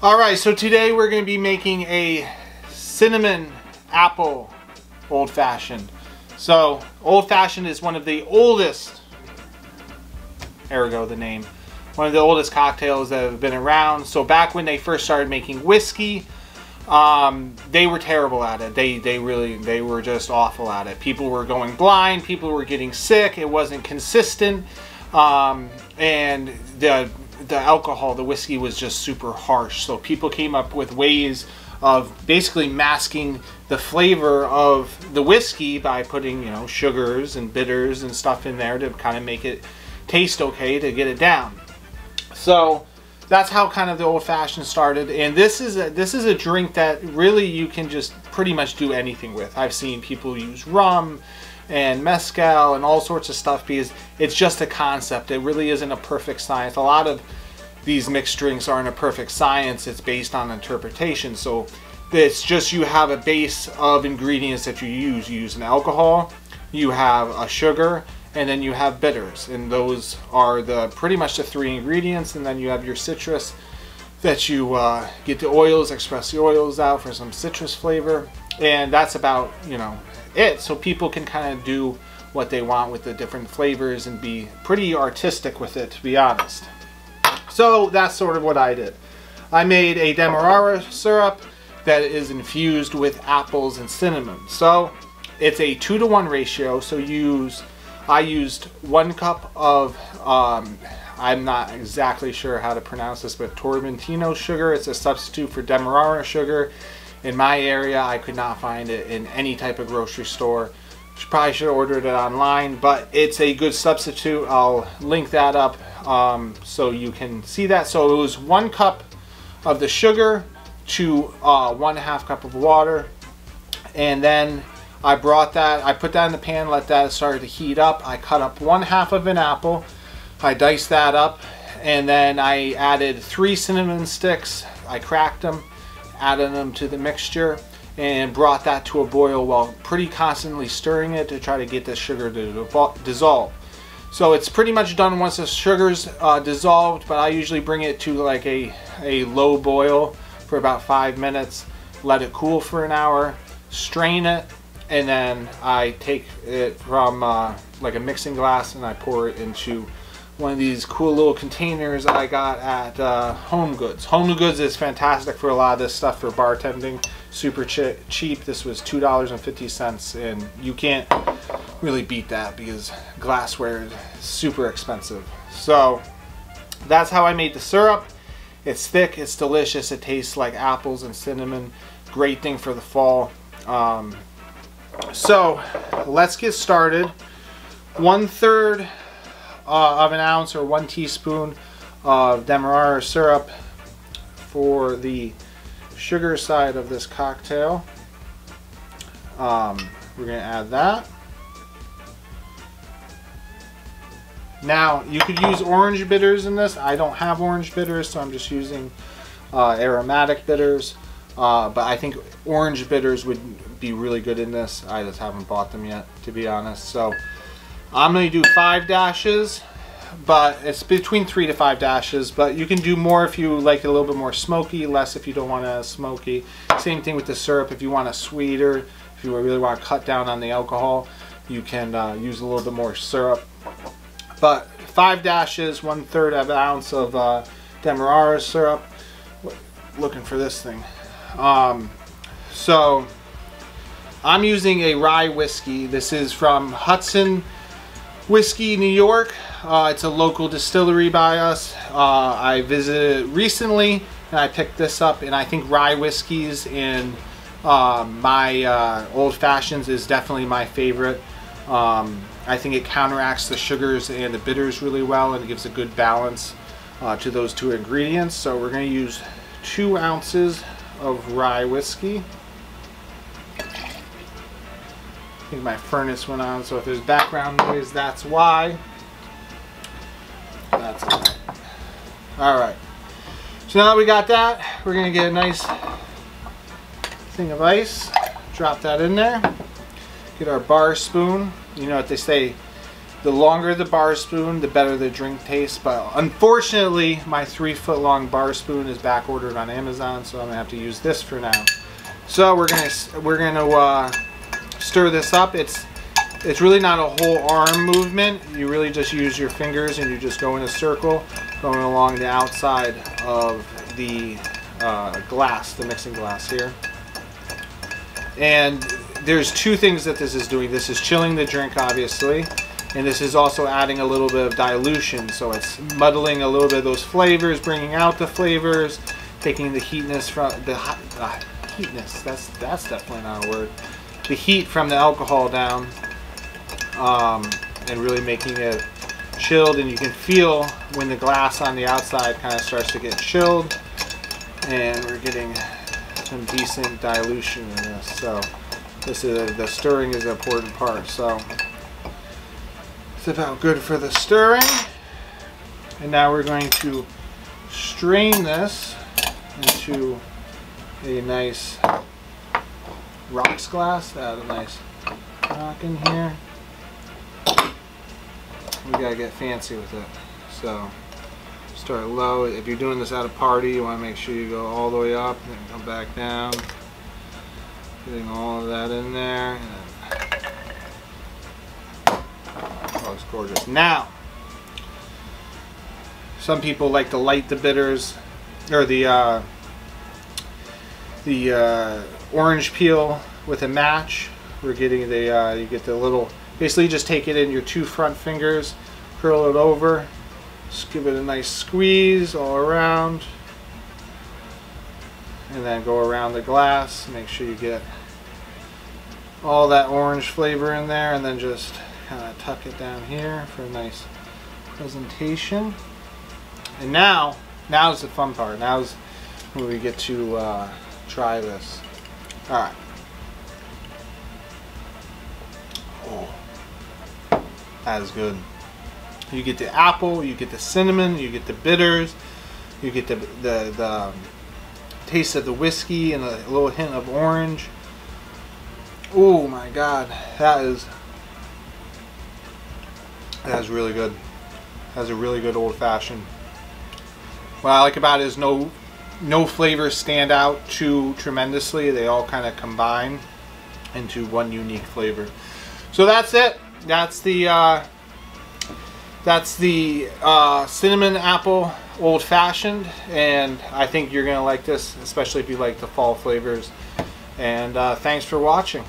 Alright, so today we're going to be making a cinnamon apple old-fashioned. So, old-fashioned is one of the oldest, ergo the name, one of the oldest cocktails that have been around. So back when they first started making whiskey, they were terrible at it. They were just awful at it. People were going blind, people were getting sick, it wasn't consistent, and the alcohol, the whiskey, was just super harsh. So people came up with ways of basically masking the flavor of the whiskey by putting, you know, sugars and bitters and stuff in there to kind of make it taste okay, to get it down. So that's how kind of the old-fashioned started. And this is a drink that really you can just pretty much do anything with. I've seen people use rum and mezcal and all sorts of stuff because it's just a concept. It really isn't a perfect science. A lot of these mixed drinks aren't a perfect science. It's based on interpretation. So it's just, you have a base of ingredients that you use. You use an alcohol, you have a sugar, and then you have bitters. And those are pretty much the three ingredients. And then you have your citrus that you get the oils, express the oils out for some citrus flavor. And that's about, you know, it. So people can kind of do what they want with the different flavors and be pretty artistic with it, to be honest. So that's sort of what I did. I made a Demerara syrup that is infused with apples and cinnamon. So it's a 2-to-1 ratio. So I used 1 cup of I'm not exactly sure how to pronounce this, but turbinado sugar. It's a substitute for Demerara sugar. In my area, I could not find it in any type of grocery store. Probably should have ordered it online, but it's a good substitute. I'll link that up so you can see that. So it was 1 cup of the sugar to 1/2 cup of water, and then I put that in the pan, let that start to heat up. I cut up 1/2 of an apple, I diced that up, and then I added 3 cinnamon sticks. I cracked them, added them to the mixture, and brought that to a boil while pretty constantly stirring it to try to get the sugar to dissolve. So it's pretty much done once the sugar's dissolved, but I usually bring it to like a low boil for about 5 minutes, let it cool for an hour, strain it, and then I take it from like a mixing glass and I pour it into one of these cool little containers I got at Home Goods. Home Goods is fantastic for a lot of this stuff for bartending. Super cheap. This was $2.50, and you can't really beat that because glassware is super expensive. So that's how I made the syrup. It's thick, it's delicious, it tastes like apples and cinnamon. Great thing for the fall. So let's get started. 1/3 of an ounce or 1 teaspoon of Demerara syrup for the sugar side of this cocktail. We're going to add that. Now you could use orange bitters in this. I don't have orange bitters, so I'm just using aromatic bitters. But I think orange bitters would be really good in this. I just haven't bought them yet, to be honest. So I'm going to do 5 dashes, but it's between 3 to 5 dashes, but you can do more if you like it a little bit more smoky, less if you don't want it smoky. Same thing with the syrup. If you want it sweeter, if you really want to cut down on the alcohol, you can use a little bit more syrup. But 5 dashes, 1/3 of an ounce of Demerara syrup. Looking for this thing. So I'm using a rye whiskey. This is from Hudson Whiskey, New York. It's a local distillery by us. I visited recently and I picked this up, and I think rye whiskeys and my old fashions is definitely my favorite. I think it counteracts the sugars and the bitters really well, and it gives a good balance to those 2 ingredients. So we're going to use 2 ounces of rye whiskey. I think my furnace went on, so if there's background noise, that's why. That's it. Alright. So now that we got that, we're going to get a nice thing of ice. Drop that in there. Get our bar spoon. You know what they say, The longer the bar spoon, the better the drink tastes. But unfortunately, my 3-foot-long bar spoon is back ordered on Amazon, so I'm gonna have to use this for now. So we're gonna stir this up. It's really not a whole arm movement. You really just use your fingers and you just go in a circle, going along the outside of the glass, the mixing glass here. And there's two things that this is doing. This is chilling the drink, obviously, and this is also adding a little bit of dilution. So it's muddling a little bit of those flavors, bringing out the flavors, taking the heatness from the heatness. That's definitely not a word. The heat from the alcohol down, and really making it chilled. And you can feel when the glass on the outside kind of starts to get chilled, and we're getting some decent dilution in this. So this is the stirring is an important part. So it's about good for the stirring. And now we're going to strain this into a nice rocks glass. Add a nice rock in here. We gotta get fancy with it. So start low. If you're doing this at a party, you want to make sure you go all the way up and then come back down. Getting all of that in there. Oh, it's gorgeous. Now, some people like to light the bitters, or the orange peel with a match. We're getting the you get the little. Basically, just take it in your 2 front fingers, curl it over, just give it a nice squeeze all around, and then go around the glass. Make sure you get all that orange flavor in there, and then just kind of tuck it down here for a nice presentation. And now's the fun part. Now's when we get to try this. All right. Oh. That is good. You get the apple, you get the cinnamon, you get the bitters, you get the taste of the whiskey and a little hint of orange. Oh my God, that is really good. That's a really good old fashioned. What I like about it is no flavors stand out too tremendously. They all kind of combine into one unique flavor. So that's it. That's the cinnamon apple old fashioned, and I think you're gonna like this, especially if you like the fall flavors. And thanks for watching.